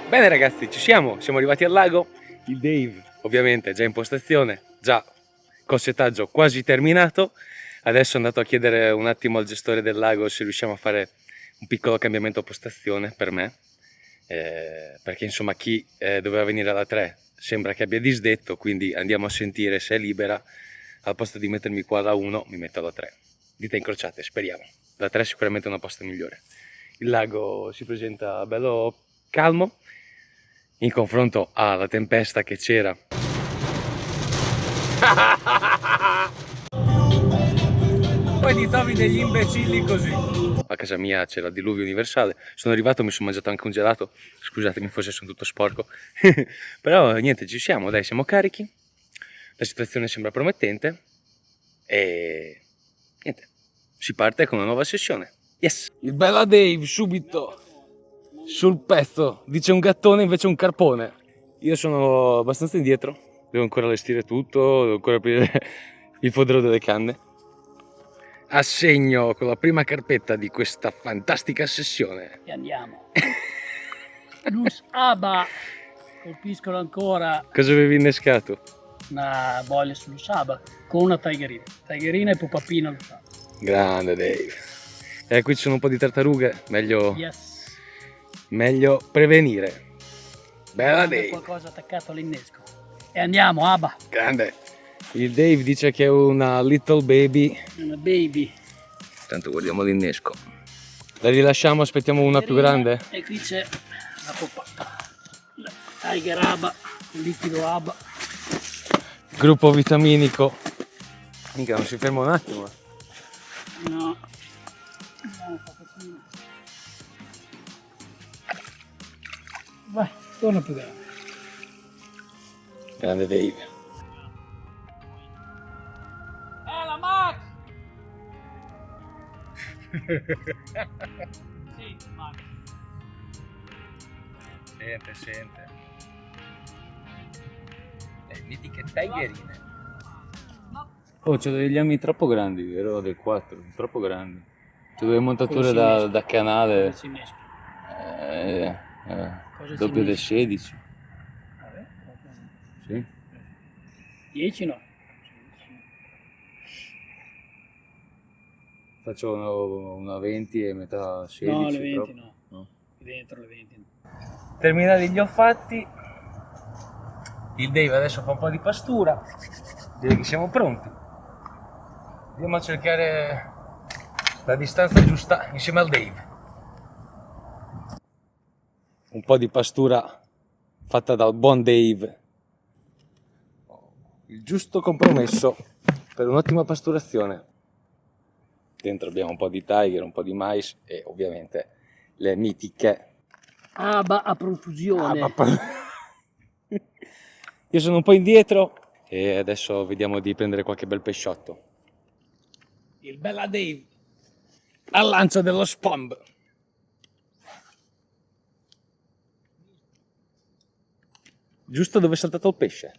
Bene ragazzi, ci siamo arrivati al lago. Il Dave ovviamente è già in postazione, già col settaggio quasi terminato. Adesso è andato a chiedere un attimo al gestore del lago se riusciamo a fare un piccolo cambiamento a postazione per me, perché insomma chi doveva venire alla 3 sembra che abbia disdetto, quindi andiamo a sentire se è libera. Al posto di mettermi qua alla 1 mi metto alla 3. Dita incrociate, speriamo. La 3 è sicuramente una posta migliore. Il lago si presenta bello calmo in confronto alla tempesta che c'era. Poi ti trovi degli imbecilli così. A casa mia c'era il diluvio universale. Sono arrivato, mi sono mangiato anche un gelato. Scusatemi, forse sono tutto sporco. Però niente, ci siamo, dai, siamo carichi. La situazione sembra promettente. E niente, si parte con una nuova sessione. Yes! Il bella Dave subito sul pezzo. Dice un gattone invece un carpone. Io sono abbastanza indietro. Devo ancora allestire tutto. Devo ancora aprire il fodero delle canne. Assegno con la prima carpetta di questa fantastica sessione. E andiamo. Lus Aba. Colpiscono ancora. Cosa avevi innescato? Una boiler sullo Saba con una tigerina. Tigerina e popapina allo Saba. Grande Dave. E qui ci sono un po' di tartarughe. Meglio prevenire. Bella Dave. Qualcosa attaccato all'innesco. E andiamo, Aba. Grande. Il Dave dice che è una little baby. Una baby. Tanto guardiamo l'innesco. La rilasciamo, aspettiamo una più grande? E qui c'è la poppa. La Tiger Aba. Il liquido Aba. Gruppo vitaminico. Mica non si ferma un attimo. No. Andiamo un pochettino. Vai, torna più grande. Grande Dave. La Max! Senti, Max. Sente. Le mitiche tigerine. Oh, c'ho degli ami troppo grandi, vero? Del 4, troppo grandi. C'ho delle montature da canale. Si innesca. Doppio del 16. Vabbè, Sì. 10 no. Faccio una 20 e metà 16. No, le 20 troppo. no. Dentro le 20 no. Terminati gli ho fatti. Il Dave adesso fa un po' di pastura. Direi che siamo pronti. Andiamo a cercare la distanza giusta insieme al Dave. Un po' di pastura fatta dal buon Dave. Il giusto compromesso per un'ottima pasturazione. Dentro abbiamo un po' di tiger, un po' di mais e ovviamente le mitiche. Aba a profusione. Io sono un po' indietro e adesso vediamo di prendere qualche bel pesciotto. Il bella Dave al lancio dello spomb. Giusto dove è saltato il pesce.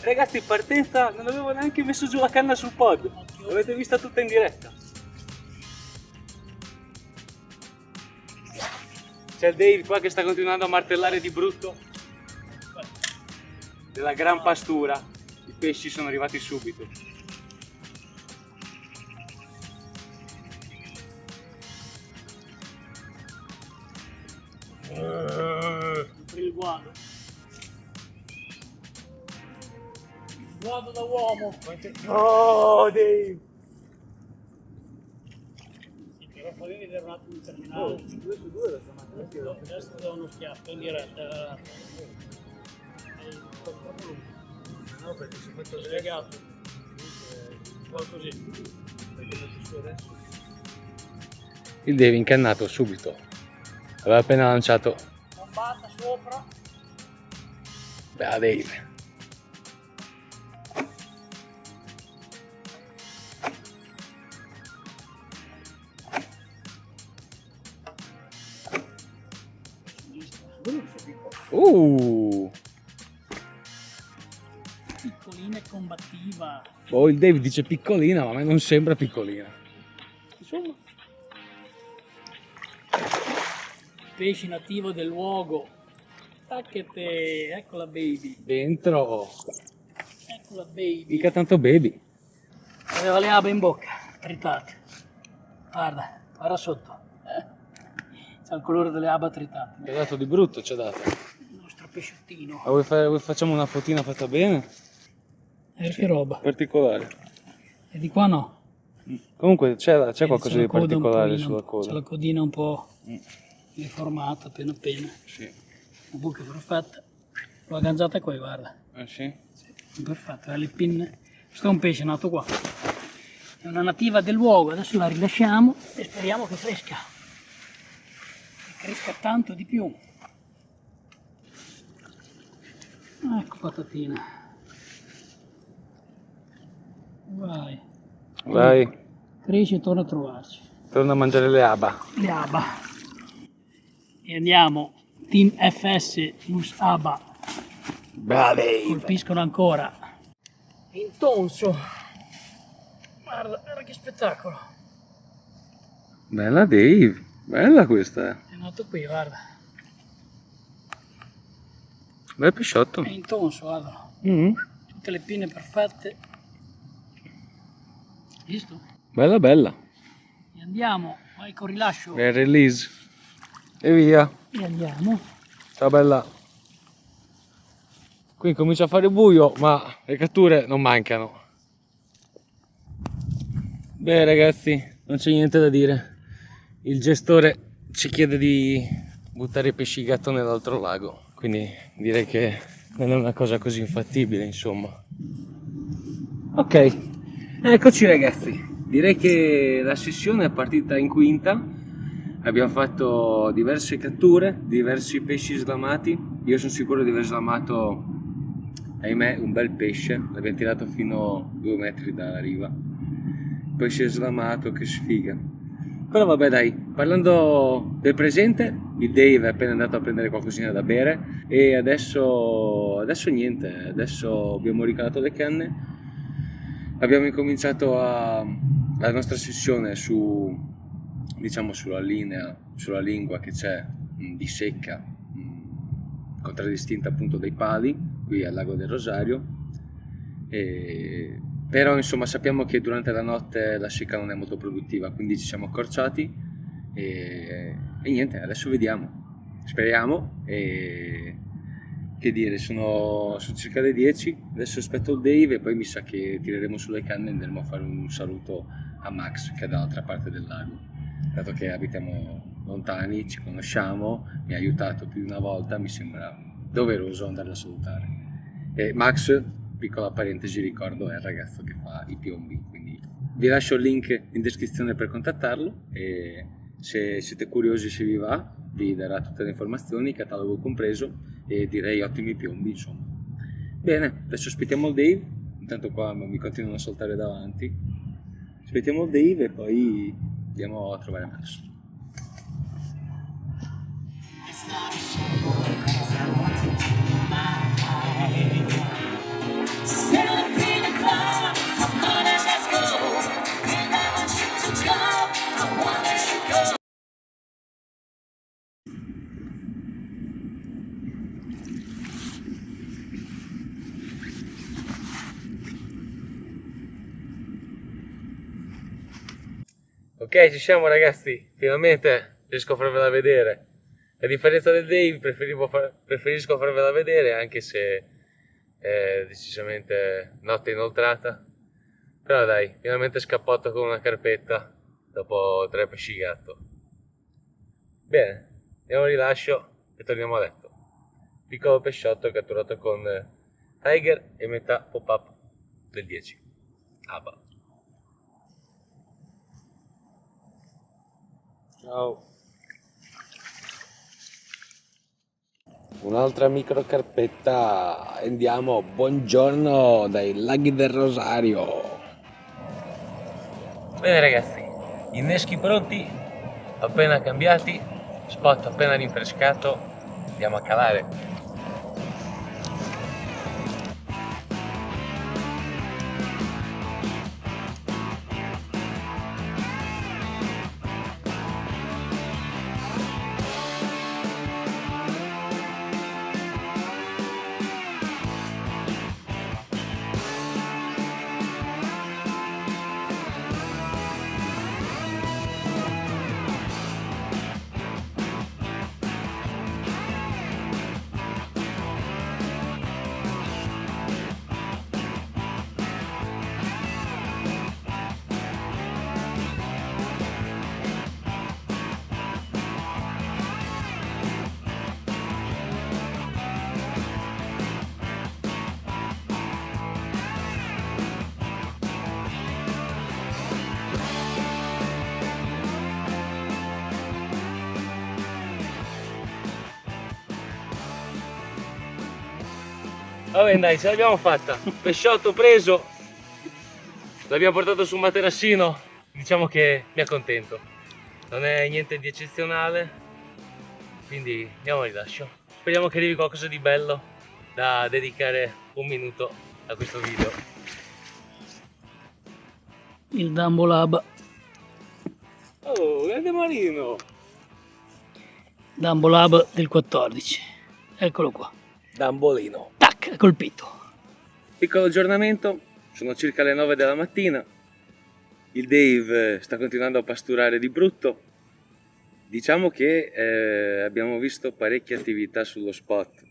Ragazzi, partenza, non avevo neanche messo giù la canna sul pod. L'avete vista tutta in diretta. C'è il Dave qua che sta continuando a martellare di brutto. Della gran pastura. I pesci sono arrivati subito. Per il guado. Vado da uomo. Oh, Dave! Sì, però fammi vedere un attimo il terminale. 2 su 2 la stamattina. Adesso do uno schiaffo in diretta. No, perché si è fatto Slegato. Fa così. perché metti su adesso. Il Dave incannato subito. Aveva appena lanciato. Bombata sopra. Bella Dave. Piccolina e combattiva. Oh, il Dave dice piccolina, ma a me non sembra piccolina. Insomma. Pesce nativo del luogo. Tacchete, eccola baby. Dentro. Eccola baby. Mica tanto baby. Aveva le abe in bocca, tritate. Guarda, guarda sotto. C'ha il colore delle abe tritate. Ci ha dato di brutto, ci ha dato. Il nostro pesciottino. Ma vuoi facciamo una fotina fatta bene? Che roba. Particolare. E di qua no. Comunque c'è Vedi, qualcosa c'è di la coda un particolare pochino- sulla C'è coda. la codina un po' deformata appena appena. Sì. La buca perfetta. L'ho agganciata qua, guarda. Ah sì? Perfetto, ha le pinne. Questo è un pesce nato qua. È una nativa del luogo, adesso la rilasciamo e speriamo che cresca. Che cresca tanto di più. Ecco patatina. Vai. Vai, Cresce e torna a trovarci. torna a mangiare le aba. Le ABA. E andiamo. Team FS plus ABA. Brava Dave. Colpiscono ancora. Intonso. Guarda, guarda che spettacolo. Bella Dave, bella questa. È nato qui, guarda. Bel pesciotto. È intonso, guarda. Mm. Tutte le pinne perfette. Visto? Bella bella. E andiamo. Vai con rilascio. Bel release. E via. E andiamo. Ciao bella. Qui comincia a fare buio, ma le catture non mancano. Beh ragazzi, non c'è niente da dire. Il gestore ci chiede di buttare i pesci gatto nell'altro lago, quindi direi che non è una cosa così infattibile, insomma. Ok, eccoci ragazzi. Direi che la sessione è partita in quinta. Abbiamo fatto diverse catture, diversi pesci slamati. Io sono sicuro di aver slamato, ahimè, un bel pesce. L'abbiamo tirato fino a 2 metri dalla riva. Poi si è slamato, che sfiga. Però vabbè dai, parlando del presente, il Dave è appena andato a prendere qualcosina da bere e adesso niente, adesso abbiamo ricalato le canne, abbiamo incominciato la nostra sessione su, diciamo, sulla linea, sulla lingua che c'è di secca, contraddistinta appunto dai pali, qui al lago del Rosario. Però insomma sappiamo che durante la notte la secca non è molto produttiva, quindi ci siamo accorciati e niente, adesso vediamo, speriamo. E che dire, sono circa le 10, adesso aspetto il Dave e poi mi sa che tireremo sulle canne e andremo a fare un saluto a Max che è dall'altra parte del lago, dato che abitiamo lontani, ci conosciamo, mi ha aiutato più di una volta, mi sembra doveroso andarlo a salutare. E Max, piccola parentesi, ricordo, è il ragazzo che fa i piombi, quindi vi lascio il link in descrizione per contattarlo e se siete curiosi, se vi va, vi darà tutte le informazioni, catalogo compreso, e direi ottimi piombi, insomma. Bene, adesso aspettiamo il Dave, intanto qua mi continuano a saltare davanti. Aspettiamo il Dave e poi andiamo a trovare Max. Ok, ci siamo ragazzi, finalmente riesco a farvela vedere. A differenza del Dave preferisco farvela vedere, anche se è decisamente notte inoltrata, però dai, finalmente scappato con una carpetta dopo 3 pesci gatto. Bene, andiamo al rilascio e torniamo a letto. Piccolo pesciotto catturato con Tiger e metà pop-up del 10. Abba. Ciao. Un'altra micro carpetta. Andiamo, buongiorno dai laghi del Rosario. Bene ragazzi, inneschi pronti, appena cambiati, spot appena rinfrescato, andiamo a calare. Va bene dai, ce l'abbiamo fatta, pesciotto preso, l'abbiamo portato su un materassino, diciamo che mi accontento, non è niente di eccezionale, quindi andiamo al rilascio. Speriamo che arrivi qualcosa di bello da dedicare un minuto a questo video. Il Dumbo Lab. Oh, grande marino! Dumbo Lab del 14. Eccolo qua. Dambolino. Tac, colpito. Piccolo aggiornamento, sono circa le 9 della mattina, il Dave sta continuando a pasturare di brutto, diciamo che abbiamo visto parecchie attività sullo spot,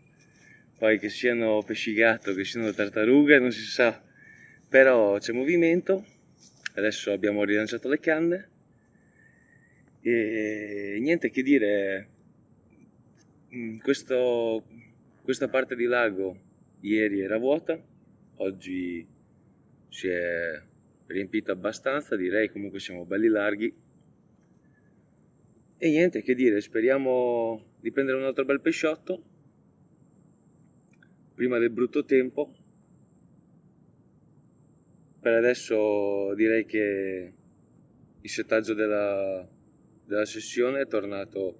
poi che siano pesci gatto, che siano tartarughe, non si sa, però c'è movimento, adesso abbiamo rilanciato le canne e niente che dire, questa parte di lago ieri era vuota, oggi si è riempita abbastanza, direi, comunque siamo belli larghi. E niente che dire, speriamo di prendere un altro bel pesciotto prima del brutto tempo. Per adesso direi che il settaggio della sessione è tornato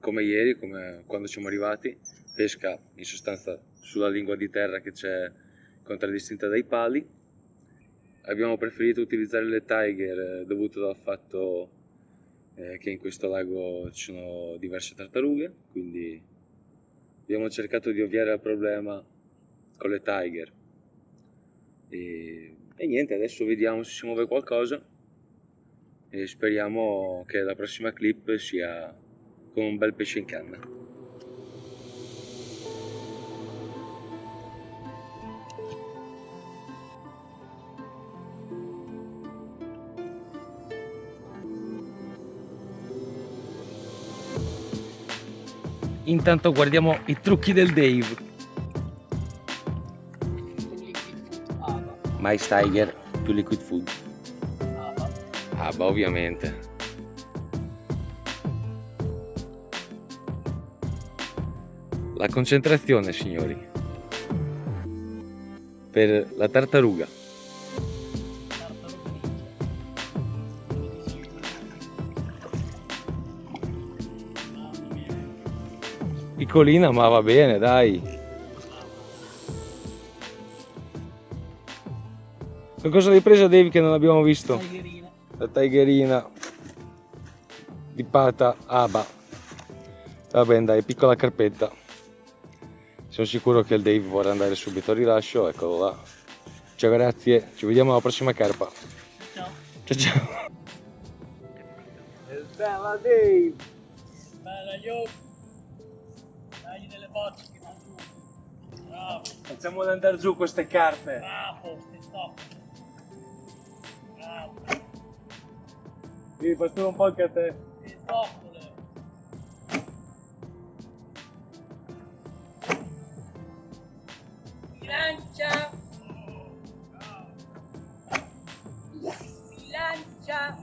come ieri, come quando siamo arrivati. Pesca in sostanza sulla lingua di terra che c'è contraddistinta dai pali. Abbiamo preferito utilizzare le Tiger dovuto al fatto che in questo lago ci sono diverse tartarughe, quindi abbiamo cercato di ovviare al problema con le Tiger e niente, adesso vediamo se si muove qualcosa e speriamo che la prossima clip sia con un bel pesce in canna. Intanto guardiamo i trucchi del Dave. Mais Tiger più Liquid Food. Abba ovviamente. La concentrazione, signori, per la tartaruga. Piccolina ma va bene, dai. Che cosa l'hai presa, Dave, che non abbiamo visto? Tigerina. La tigerina di pata Abba. Va bene, dai, piccola carpetta. Sono sicuro che il Dave vorrà andare subito al rilascio, eccolo là. Ciao, grazie, ci vediamo alla prossima carpa. Ciao. Ciao ciao. Bella Dave! Bella, io. Dai delle bocce che va giù. Bravo, Facciamole andare giù queste carpe. bravo, stop. Bravo, Sì, passiamo un po' anche a te. stop. Bilancia. Bilancia.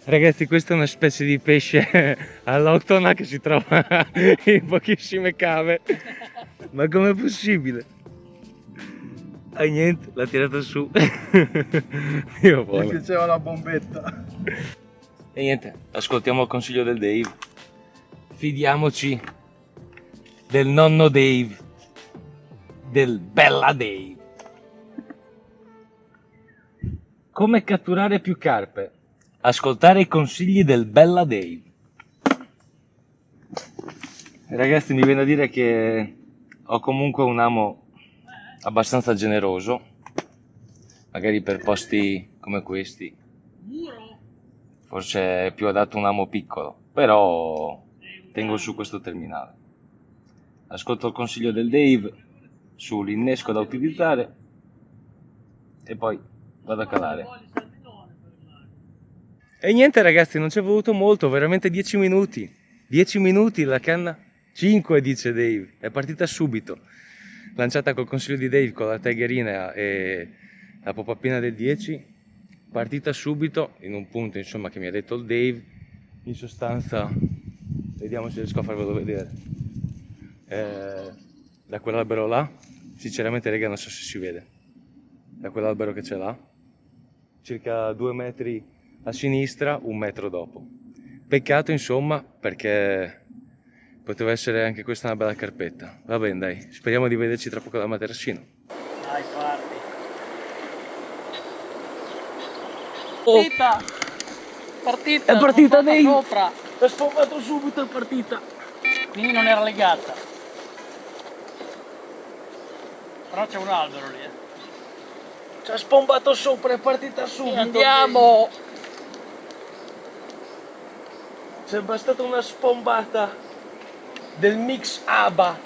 Ragazzi, questa è una specie di pesce alloctona che si trova in pochissime cave. Ma com'è possibile? Ah, niente, l'ha tirata su. Io Mi buono. piaceva la bombetta. E niente, ascoltiamo il consiglio del Dave. Fidiamoci del nonno Dave, del Bella Dave. Come catturare più carpe? Ascoltare i consigli del Bella Dave. Ragazzi, mi viene a dire che ho comunque un amo abbastanza generoso, magari per posti come questi. Forse è più adatto un amo piccolo, però tengo su questo terminale. Ascolto il consiglio del Dave sull'innesco da utilizzare e poi vado a calare. E niente ragazzi, non ci è voluto molto, veramente 10 minuti. 10 minuti la canna, 5 dice Dave, è partita subito. Lanciata col consiglio di Dave con la tigerina e la pop-upina del 10. Partita subito in un punto insomma che mi ha detto il Dave. In sostanza, vediamo se riesco a farvelo vedere, da quell'albero là, sinceramente raga non so se si vede, da quell'albero che c'è là, circa 2 metri a sinistra, 1 metro dopo. Peccato insomma, perché poteva essere anche questa una bella carpetta. Va bene dai, speriamo di vederci tra poco da materassino. Dai, parti. Partita! Partita! È partita, sbombato Dave. Sopra! È sfogato subito, è partita! Quindi non era legata. Però c'è un albero lì. Ci ha spombato sopra, è partita subito! Andiamo! C'è bastata una spombata del mix ABBA.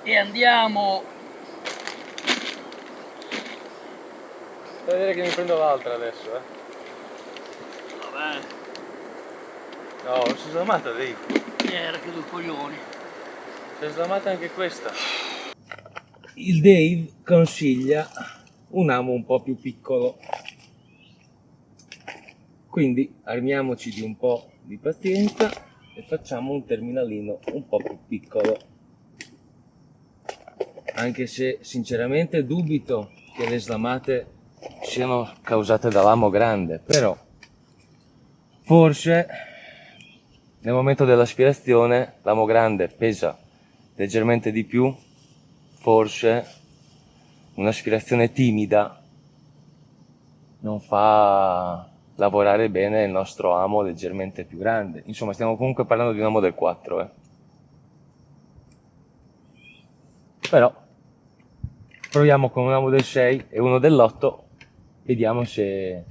E andiamo! Devo vedere che mi prendo l'altra adesso, Vabbè, No, si è slamata lì. era che due coglioni. Si è slamata anche questa. Il Dave consiglia un amo un po' più piccolo. Quindi armiamoci di un po' di pazienza e facciamo un terminalino un po' più piccolo. Anche se sinceramente dubito che le slamate siano causate dall'amo grande, però forse nel momento dell'aspirazione l'amo grande pesa leggermente di più, forse un'aspirazione timida non fa lavorare bene il nostro amo leggermente più grande. Insomma, stiamo comunque parlando di un amo del 4, Però proviamo con un amo del 6 e uno dell'8, vediamo se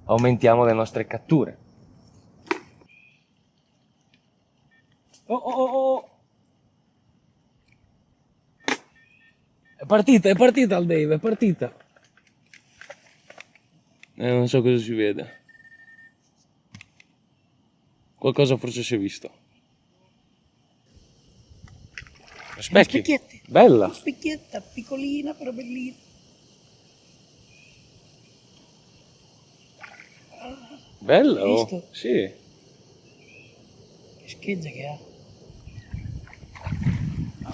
aumentiamo le nostre catture. Oh oh oh oh! È partita il Dave, è partita! Non so cosa si vede. Qualcosa forse si è visto. Specchi. Specchietti. Bella. Specchietta, piccolina però bellina. Bella, Hai oh. visto? Sì. Che scheggia che ha.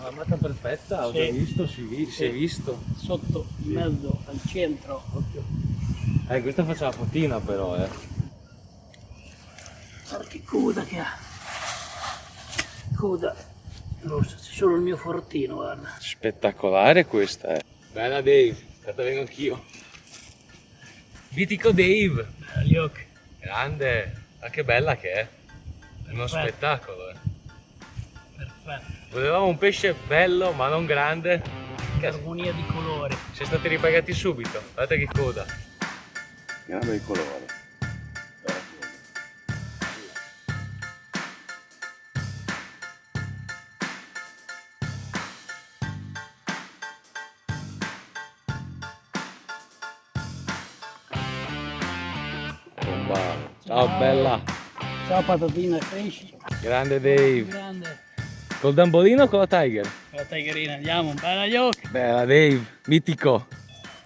La matta perfetta, ho Sì. già visto, si è visto. Sotto, in mezzo, al centro. Questa faccia la fotina però, Guarda che coda che ha. Coda. Rossa, c'è solo il mio fortino, guarda. Spettacolare questa, Bella Dave, aspetta vengo anch'io. Mitico Dave. Gli occhi. Grande, ma che bella che è. È uno Perfetto. spettacolo, Perfetto. Volevamo un pesce bello ma non grande. Che armonia di colori. Siamo stati ripagati subito. Guardate che coda. Che bel colore. Wow. Ciao bella. Ciao patatina e pesci. Grande Dave. Grande. Col Dambolino o con la Tiger? La tigerina, andiamo, bella Yoke. Bella Dave, mitico.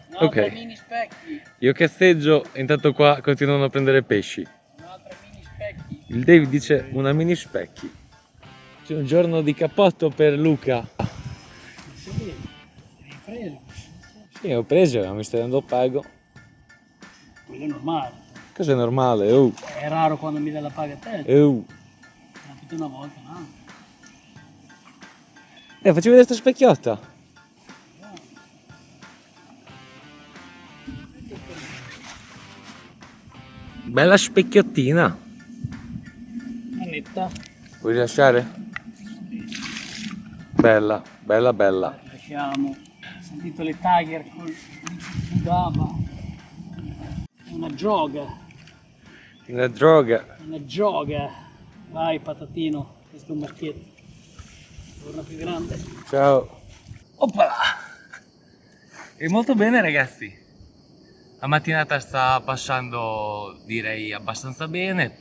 Un'altra Ok. mini specchi. Io casteggio e intanto qua continuano a prendere pesci. Un'altra mini specchi. Il Dave dice una mini specchi. C'è un giorno di cappotto per Luca. Sì, hai preso. Sì, ho preso, mi stai dando pago. Quello è normale. Cosa è normale? Oh, È raro quando mi dà la paga a te. oh. Capito una volta, no? Facci vedere sta specchiotta. Bella specchiottina. Manetta. Vuoi rilasciare? Bella, bella, bella. Lasciamo. Ho sentito le tiger col Dava. Una gioga. Una droga. Una gioga. Vai patatino. Questo è un maschietto. Torna più grande. Ciao. Oppala. E molto bene ragazzi. La mattinata sta passando direi abbastanza bene.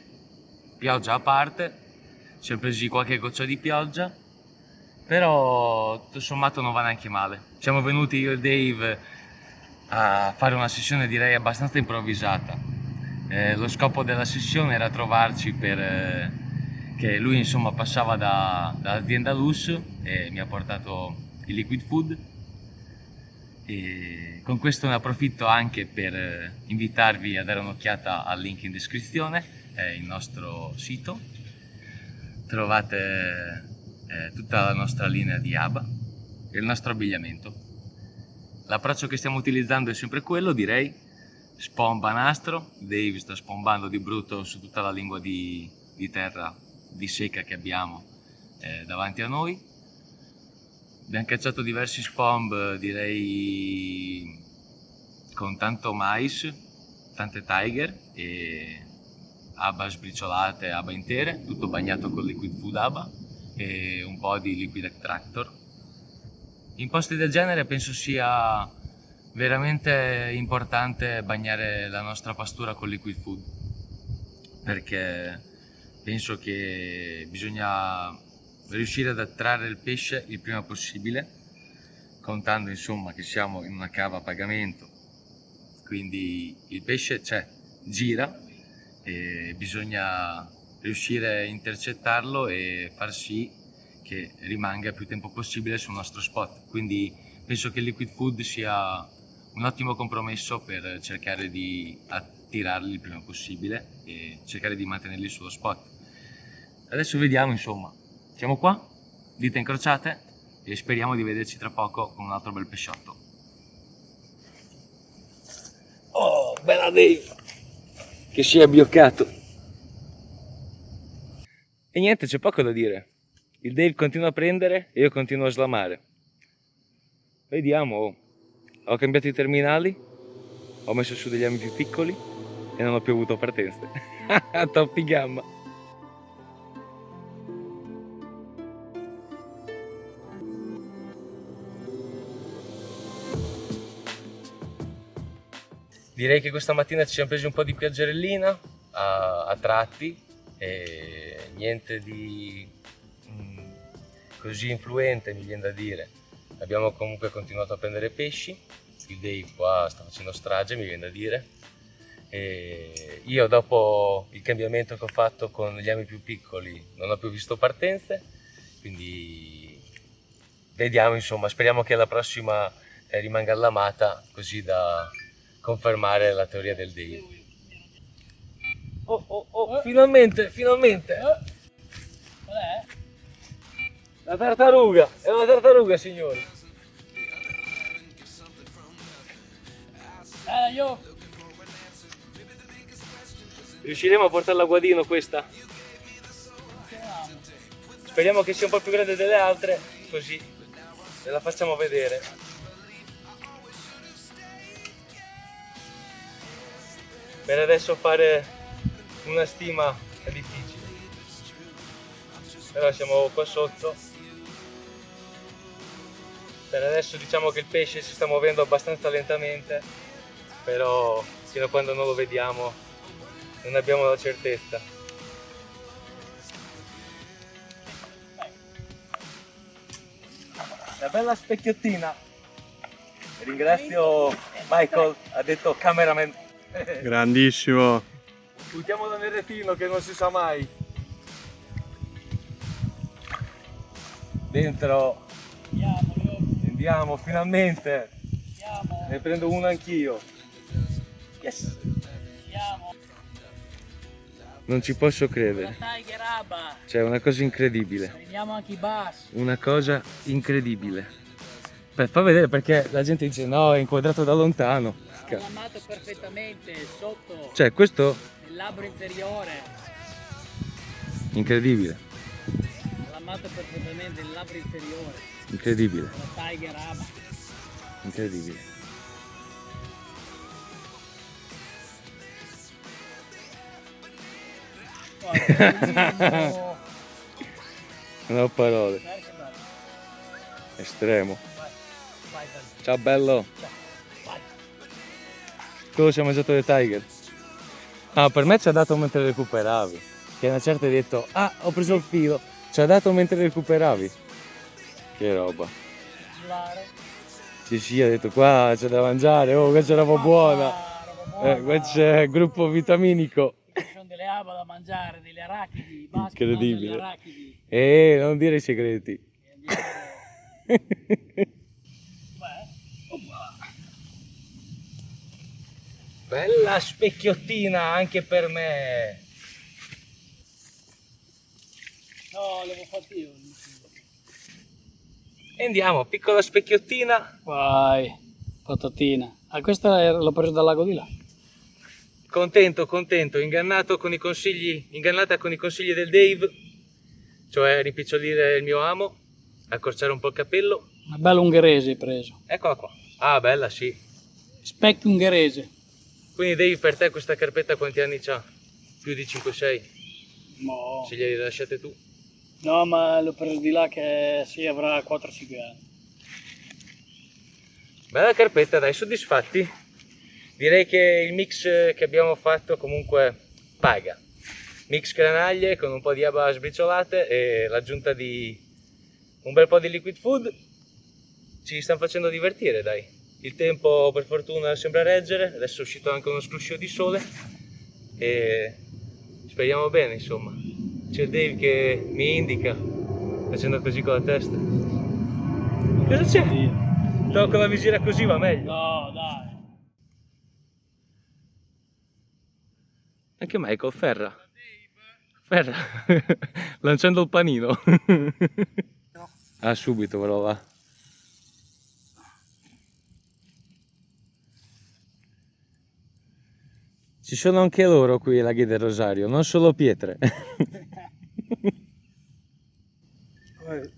Pioggia a parte. Ci siamo presi qualche goccia di pioggia. Però tutto sommato non va neanche male. Siamo venuti io e Dave a fare una sessione direi abbastanza improvvisata. Lo scopo della sessione era trovarci per che lui insomma passava dall'azienda Lus e mi ha portato il liquid food e con questo ne approfitto anche per invitarvi a dare un'occhiata al link in descrizione, è il nostro sito, trovate tutta la nostra linea di ABA e il nostro abbigliamento. L'approccio che stiamo utilizzando è sempre quello, direi, spomba nastro. Dave sta spombando di brutto su tutta la lingua di terra di secca che abbiamo davanti a noi. Abbiamo cacciato diversi spomb, direi con tanto mais, tante tiger e ABA sbriciolate, ABA intere, tutto bagnato con liquid food ABA e un po' di liquid extractor. In posti del genere penso sia veramente importante bagnare la nostra pastura con liquid food, perché penso che bisogna riuscire ad attrarre il pesce il prima possibile, contando insomma che siamo in una cava a pagamento, quindi il pesce c'è, gira e bisogna riuscire a intercettarlo e far sì che rimanga il più tempo possibile sul nostro spot. Quindi penso che il liquid food sia un ottimo compromesso per cercare di attirarli il prima possibile e cercare di mantenerli sullo spot. Adesso vediamo, insomma, siamo qua, dita incrociate e speriamo di vederci tra poco con un altro bel pesciotto. Oh, bella Dave, che si è abbioccato. E niente, c'è poco da dire. Il Dave continua a prendere e io continuo a slamare. Vediamo, oh. Ho cambiato i terminali, ho messo su degli ami più piccoli e non ho più avuto partenze. Top di gamma. Direi che questa mattina ci siamo presi un po' di pioggerellina a tratti e niente di così influente, mi viene da dire. Abbiamo comunque continuato a prendere pesci, il Dave qua sta facendo strage, mi viene da dire. E io dopo il cambiamento che ho fatto con gli ami più piccoli non ho più visto partenze, quindi vediamo, insomma, speriamo che la prossima rimanga allamata così da confermare la teoria del Dave. Oh, finalmente, finalmente! Qual è? La tartaruga, è una tartaruga, signori. Io. Riusciremo a portarla a guadino questa? Speriamo che sia un po' più grande delle altre, così ve la facciamo vedere. Per adesso fare una stima è difficile, però siamo qua sotto. Per adesso diciamo che il pesce si sta muovendo abbastanza lentamente, però fino a quando non lo vediamo non abbiamo la certezza. Una bella specchiettina. Ringrazio Michael, ha detto cameraman. Grandissimo. Buttiamolo nel retino che non si sa mai. Dentro. Andiamo, Leo, Andiamo finalmente. andiamo, Ne prendo uno anch'io. Yes. andiamo. Non ci posso La credere. Tiger Abba. C'è una cosa incredibile. Prendiamo anche i bass. Una cosa incredibile. Fa vedere perché la gente dice no, è inquadrato da lontano. Ho lamato perfettamente sotto Cioè, questo il labbro inferiore. incredibile, Ho lamato perfettamente il labbro inferiore. incredibile, La Tiger Abba. incredibile. Guarda, Non ho parole. che bello. Estremo. Vai, vai, bello. Ciao bello. Ciao. Vai. Tu ci hai mangiato le Tiger? Ah, per me ci ha dato mentre recuperavi. Che una certa hai detto, ah, ho preso il filo. Ci ha dato mentre recuperavi. Che roba. Volare. Sì, sì, ha detto qua c'è da mangiare, oh, qua c'è roba buona. Roba buona. Qua c'è il gruppo vitaminico. Ci sono delle aba da mangiare, delle arachidi, i baschi Incredibile. mangiano le arachidi. Non dire i segreti. E andiamo. Beh, Bella specchiottina anche per me. no, l'avevo fatto io. E andiamo, piccola specchiottina. Vai, patatina. Ah, questa l'ho presa dal lago di là. Contento, contento, ingannata con i consigli del Dave, cioè rimpicciolire il mio amo, accorciare un po' il capello. Una bella ungherese hai preso. Eccola qua. Ah, bella, sì. Specchio ungherese. Quindi Dave, per te questa carpetta quanti anni c'ha? Più di 5-6? No. Se glieli lasciate tu. No, ma l'ho preso di là che sì, avrà 4-5 anni. Bella carpetta, dai, soddisfatti? Direi che il mix che abbiamo fatto comunque paga. Mix granaglie con un po' di aba sbriciolate e l'aggiunta di un bel po' di liquid food. Ci stanno facendo divertire, dai. Il tempo per fortuna sembra reggere, adesso è uscito anche uno scruscio di sole e speriamo bene, insomma. C'è il Dave che mi indica, facendo così con la testa. Cosa c'è? Stavo con la visiera così, va meglio. No, dai. Anche Michael Ferra. Lanciando il panino. Ah, subito però va. Ci sono anche loro qui ai laghi del Rosario, non solo pietre.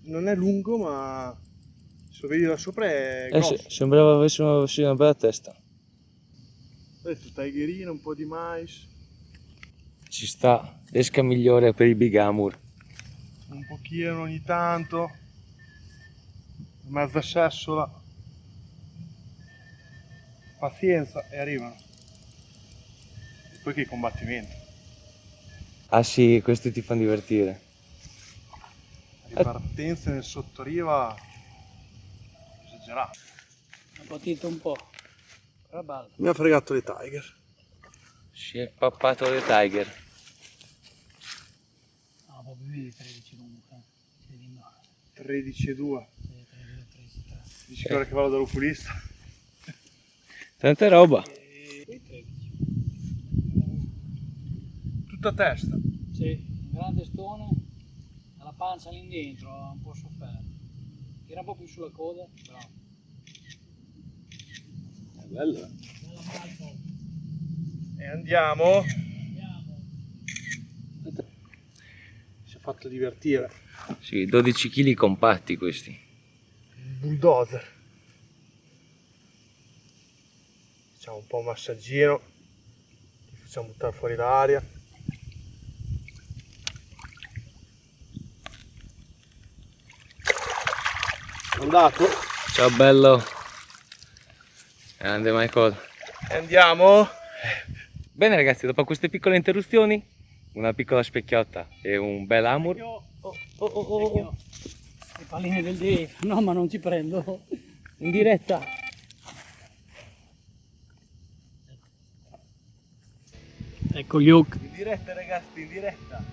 Non è lungo, ma se lo vedi da sopra è Sì, grosso. sembrava avessimo sì, una bella testa. Adesso tigerino, un po' di mais, Ci sta, esca migliore per i Bigamur. un pochino ogni tanto, mezza sessola. Pazienza e arrivano. E poi che combattimento. Ah sì, questi ti fanno divertire. Ripartenza nel sottoriva esagerato. Ho patito un po'. Era bello. Mi ha fregato le tiger. Si è pappato le Tiger. No, proprio più di 13 comunque. 13,2. 13, 3. Dici che ora che vado dall'oculista. Tanta roba. Tutta a testa. Sì, un grande stone, la pancia lì dentro, ha un po' sofferto. Tira un po' più sulla coda, bravo. È bello. Bella malta. E andiamo. Andiamo. Si è fatto divertire. Sì, 12 kg compatti questi. Il bulldozer. Facciamo un po' un massaggino. Li facciamo buttare fuori l'aria. Andato. Ciao bello. Grande Michael. E andiamo. Bene ragazzi, dopo queste piccole interruzioni, una piccola specchiotta e un bel amur. Le palline del Dave. No, ma non ci prendo. In diretta. Ecco gli hook. In diretta ragazzi, in diretta.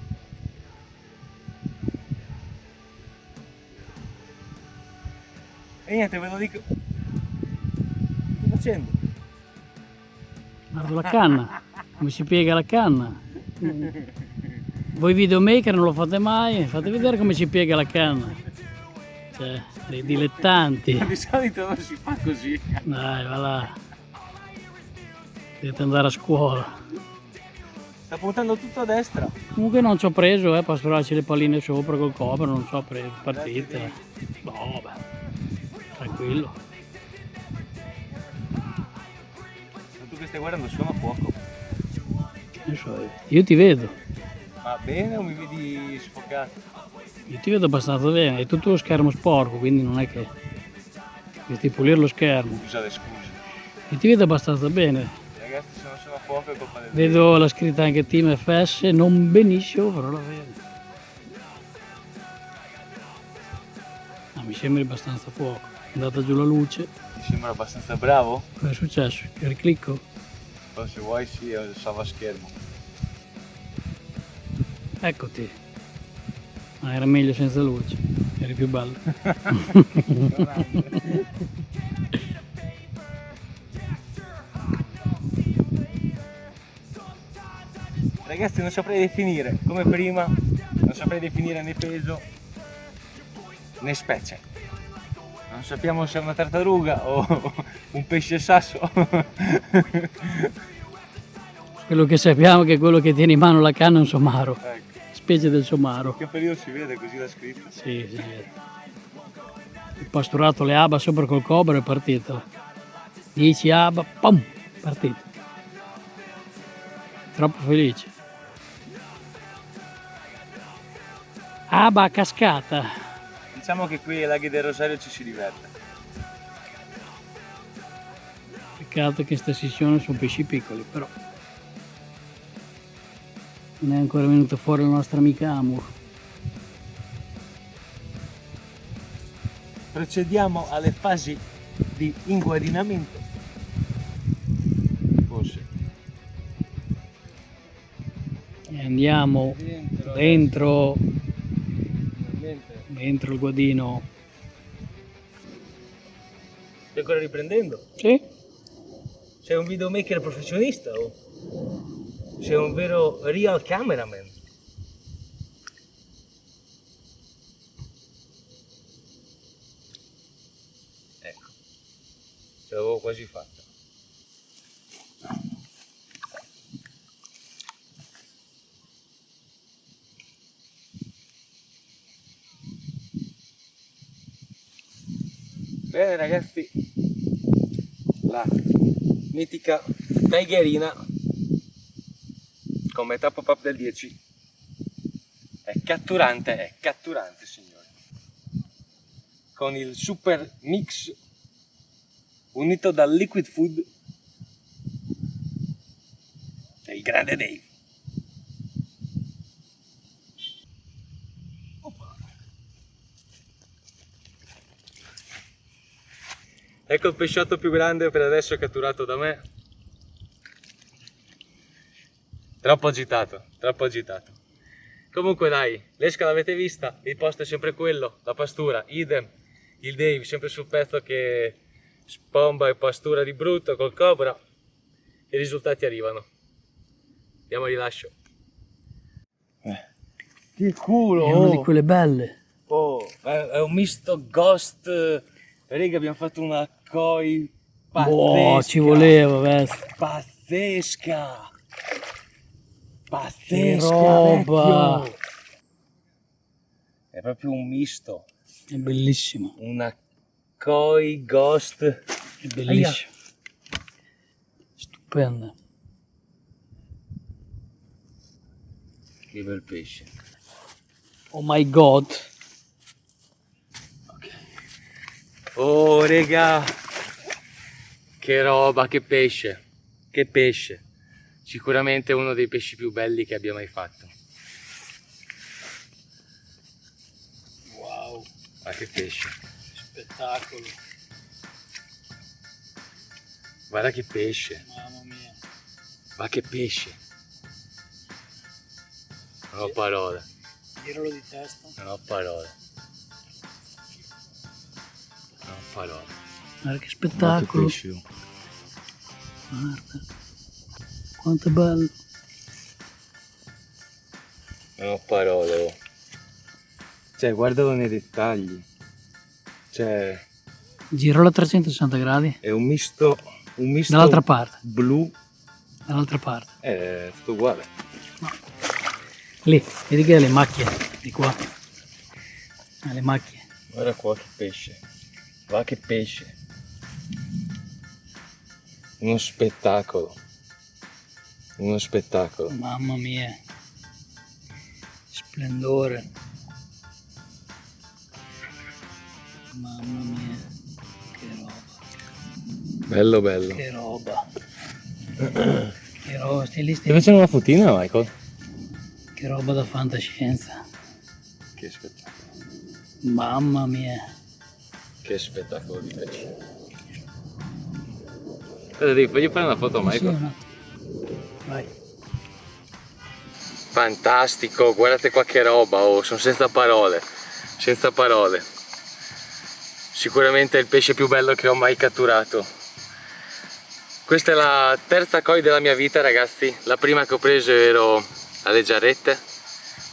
E niente, ve lo dico. Che sto facendo? Guarda la canna. Come si piega la canna. Voi videomaker non lo fate mai, fate vedere come si piega la canna. Cioè, dei dilettanti. Di solito non si fa così. Dai, va là. Dovete andare a scuola. Sta puntando tutto a destra. Comunque non ci ho preso, pastorarci le palline sopra col cobra, non ci ho preso. Partita. No, vabbè. Tranquillo. Ma tu che stai guardando suona fuoco. Non so, io ti vedo. Va bene o mi vedi sfocato? Io ti vedo abbastanza bene. È tutto lo schermo sporco, quindi non è che devi pulire lo schermo. Scusa le scuse. Io ti vedo abbastanza bene. Ragazzi, se non sono a fuoco è colpa del Vedo la scritta anche Team FS, non benissimo, però la vedo. Ah, mi sembra abbastanza fuoco. È andata giù la luce. Mi sembra abbastanza bravo? Cosa è successo? Che riclicco? Poi se vuoi sì, salva schermo. Eccoti. Ma era meglio senza luce, eri più bello. Ragazzi, non saprei definire, come prima, non saprei definire né peso né specie. Non sappiamo se è una tartaruga o un pesce sasso. Quello che sappiamo è che quello che tiene in mano la canna è un somaro, Ecco, specie del somaro. che periodo si vede così la scritta. Sì, sì. Il pasturato le aba sopra col cobra è partito. 10 aba, pum, partito. Troppo felice. Aba a cascata. Diciamo che qui ai laghi del Rosario ci si diverte. Peccato che in sta sessione sono pesci piccoli, però. Non è ancora venuta fuori la nostra amica Amur. Procediamo alle fasi di inguadinamento. Forse. E andiamo dentro il guadino. Stai ancora riprendendo? Sì? Sei un videomaker professionista o sei un vero real cameraman? Ecco, ce l'avevo quasi fatta. Bene ragazzi, la mitica Tigerina come top up del 10 è catturante signori, con il super mix unito dal liquid food del grande Dave. Ecco il pesciotto più grande per adesso catturato da me. Troppo agitato, troppo agitato. Comunque dai, l'esca l'avete vista, il posto è sempre quello, la pastura, idem. Il Dave sempre sul pezzo che spomba e pastura di brutto col cobra. I risultati arrivano. Diamo rilascio. Che culo! È una di quelle belle. Oh, è un misto ghost. Raga, abbiamo fatto una koi pazzesca. Boh, ci voleva, vesti. Pazzesca. Pazzesca. Che roba. Vecchio. È proprio un misto. È bellissimo. Una koi ghost. È bellissimo. Stupenda. Che bel pesce. Oh my god. Oh, raga. Che roba, che pesce. Che pesce. Sicuramente uno dei pesci più belli che abbia mai fatto. Wow, Ma che pesce. spettacolo, Guarda che pesce. mamma mia. Ma che pesce. Non ho parole. Giralo di testa. Non ho parole. Non ho parole. Guarda che Ma che spettacolo. pesce. Oh. Guarda. Quanto è bello. Non ho parole. Oh. Cioè, guardalo nei dettagli. Cioè, Giralo a 360 gradi. è un misto Dall'altra parte. blu. Dall'altra parte. È tutto uguale. Lì, vedi che ha le macchie. Di qua. Ha le macchie. Guarda qua che pesce. Guarda che pesce. Uno spettacolo. Uno spettacolo. Mamma mia. Splendore. Mamma mia. Che roba. Bello bello. Che roba. Che roba. Stai lì, Ti stai lì. facciamo una fotina, Michael? Che roba da fantascienza. Che spettacolo. Mamma mia. Che spettacolo di pesce. Cosa devi? Voglio fare una foto a Sì, Michael? un attimo. Vai. Fantastico, guardate qua che roba, oh, sono senza parole, senza parole. Sicuramente è il pesce più bello che ho mai catturato. Questa è la terza koi della mia vita, ragazzi. La prima che ho preso ero alle giarrette,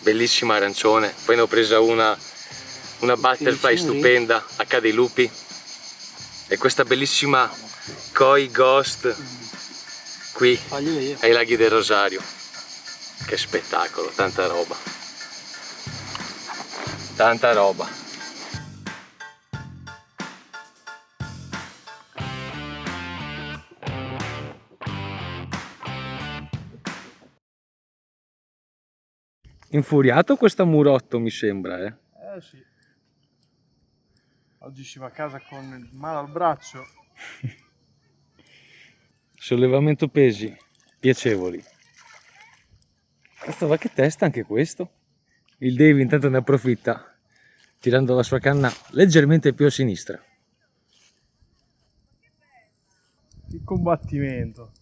bellissima arancione. Poi ne ho presa una butterfly stupenda, H dei lupi. E questa bellissima koi ghost qui Faglielo io. ai laghi del Rosario. Che spettacolo, tanta roba. Tanta roba. Infuriato questo murotto, mi sembra, eh? Sì. Oggi si va a casa con il male al braccio. Sollevamento pesi piacevoli. Cazzo, va che testa anche questo. Il Dave intanto ne approfitta, tirando la sua canna leggermente più a sinistra. Il combattimento.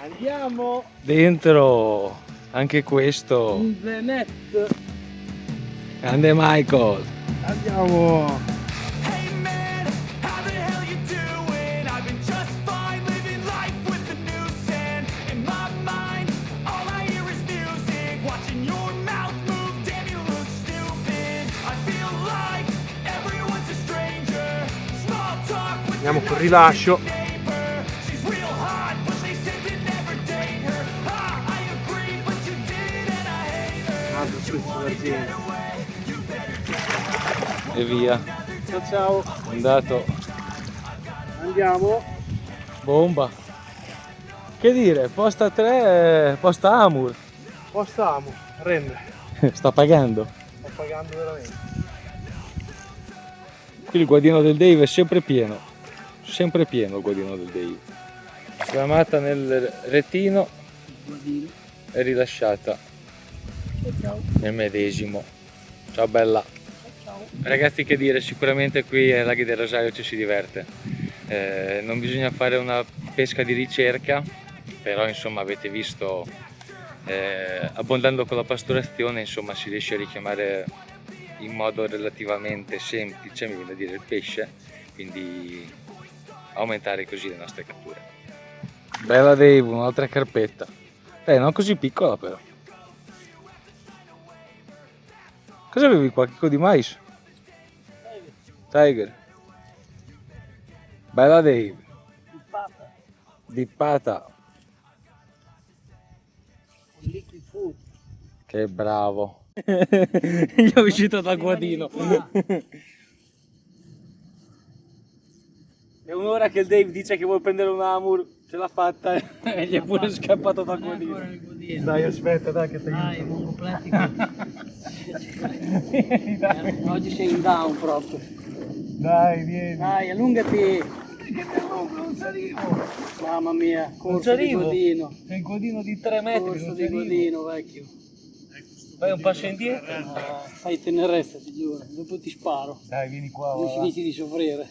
Andiamo Dentro anche questo. in the net. Grande Michael. Andiamo. Hey man, how the hell you doing? I've been just fine living life with the noose and in my mind all I hear is music. Watching your mouth move, damn you look stupid. I feel like everyone's a stranger. Small talk with Andiamo your con rilascio. neighbor. She's real hot, but they said to never date her. Ah, I agree, but you did and I hate her. Altro spezzo d'argento. E via. Ciao ciao. Andato. Andiamo. Bomba. Che dire, posta 3, posta Amur. Postiamo. Rende. Sta pagando. Sto pagando veramente. Qui il guadino del Dave è sempre pieno. Sempre pieno il guadino del Dave. Sgamata nel retino e rilasciata nel medesimo. Ciao bella. Ragazzi, che dire, sicuramente qui ai laghi del Rosario ci si diverte. Non bisogna fare una pesca di ricerca, però insomma avete visto, abbondando con la pasturazione, insomma si riesce a richiamare in modo relativamente semplice, mi viene a dire, il pesce, quindi aumentare così le nostre catture. Bella Dave, un'altra carpetta, non così piccola però. Cosa avevi qua? Chicco di mais? Tiger. Bella Dave. Dippata. Liquid food. Che bravo. Gli è uscito dal guadino. È un'ora che il Dave dice che vuole prendere un Amur Ce l'ha fatta e gli è pure scappato da Ancora godino. nel godino. Dai, aspetta, dai che ti Dai, aiuto. buon completico. Oggi sei in down proprio. Dai, vieni. Dai, allungati. Che mi allungo, non salivo. Mamma mia, Non corso di salivo. godino. C'è il godino di 3 metri, Corso non di salivo. godino, vecchio. Fai un passo indietro. Fai tenerezza, ti giuro. Dopo ti sparo. Dai, vieni qua. Non va. finisci di soffrire.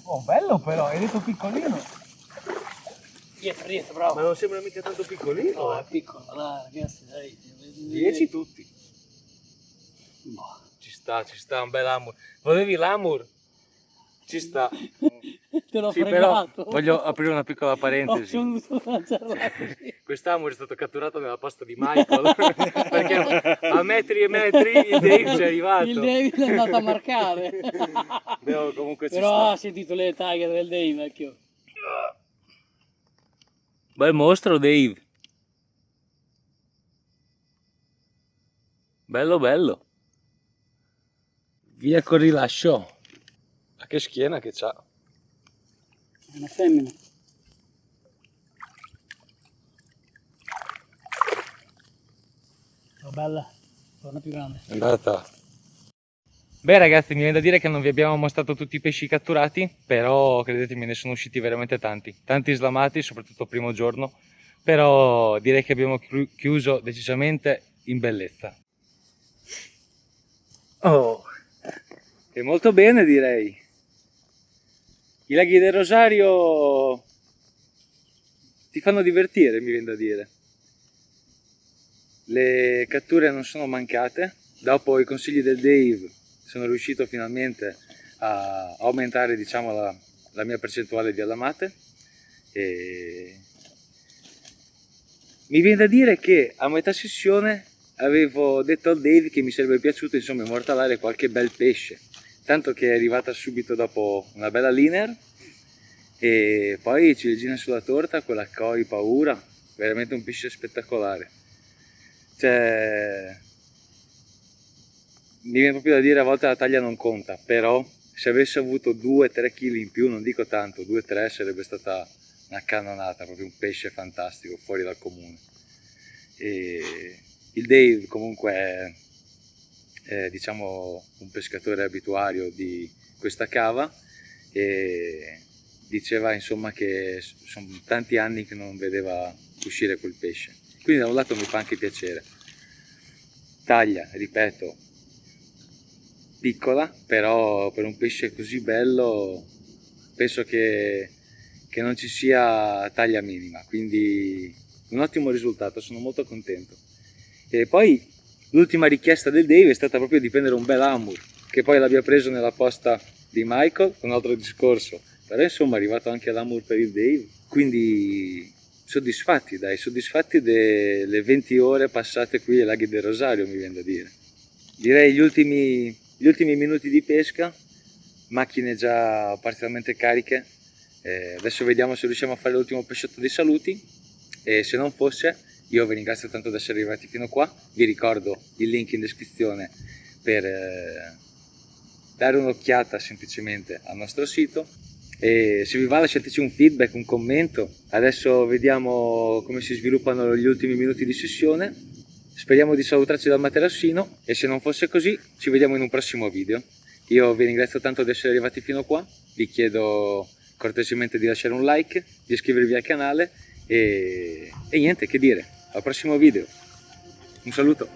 Oh, bello però, hai detto piccolino. Dietro, dietro, Ma bravo. non sembra mica tanto piccolino. No, è piccolo, dai, ragazzi, dai. 10 tutti. Boh. Ci sta, un bel amur. Volevi l'amur? Ci sta. Te l'ho Sì, però fregato. voglio aprire una piccola Ho parentesi. dovuto lanciarla così. Quest'amur è stato catturato nella posta di Michael perché a metri e metri il Dave ci è arrivato. Il David è andato a marcare. Però comunque ci Però sta. ha sentito le taglie del Dave, vecchio. Bel mostro Dave. Bello bello. Via col rilascio. Ma che schiena che c'ha. È una femmina. Oh, bella. Torna più grande. È andata. Beh ragazzi, mi viene da dire che non vi abbiamo mostrato tutti i pesci catturati, però credetemi ne sono usciti veramente tanti slamati, soprattutto il primo giorno, però direi che abbiamo chiuso decisamente in bellezza. Oh, e molto bene direi. I laghi del Rosario ti fanno divertire, mi viene da dire. Le catture non sono mancate, dopo i consigli del Dave sono riuscito finalmente a aumentare, diciamo, la mia percentuale di allamate e mi viene da dire che a metà sessione avevo detto al Dave che mi sarebbe piaciuto insomma immortalare qualche bel pesce, tanto che è arrivata subito dopo una bella liner e poi ciliegina sulla torta, quella coi paura, veramente un pesce spettacolare. Cioè, mi viene proprio da dire a volte la taglia non conta, però se avessi avuto 2-3 kg in più, non dico tanto, 2-3 sarebbe stata una cannonata, proprio un pesce fantastico, fuori dal comune. E il Dave comunque è diciamo un pescatore abituario di questa cava e diceva insomma che sono tanti anni che non vedeva uscire quel pesce, quindi da un lato mi fa anche piacere. Taglia, ripeto, piccola, però per un pesce così bello penso che non ci sia taglia minima, quindi un ottimo risultato, sono molto contento. E poi l'ultima richiesta del Dave è stata proprio di prendere un bel amur, che poi l'abbia preso nella posta di Michael, un altro discorso, però insomma è arrivato anche l'amur per il Dave, quindi soddisfatti delle 20 ore passate qui ai laghi del Rosario, mi viene da dire. Direi gli ultimi minuti di pesca, macchine già parzialmente cariche, adesso vediamo se riusciamo a fare l'ultimo pesciotto dei saluti e se non fosse io vi ringrazio tanto di essere arrivati fino qua, vi ricordo il link in descrizione per dare un'occhiata semplicemente al nostro sito e se vi va lasciateci un feedback, un commento. Adesso vediamo come si sviluppano gli ultimi minuti di sessione, speriamo di salutarci dal materassino e se non fosse così ci vediamo in un prossimo video. Io vi ringrazio tanto di essere arrivati fino qua, vi chiedo cortesemente di lasciare un like, di iscrivervi al canale e niente che dire, al prossimo video, un saluto.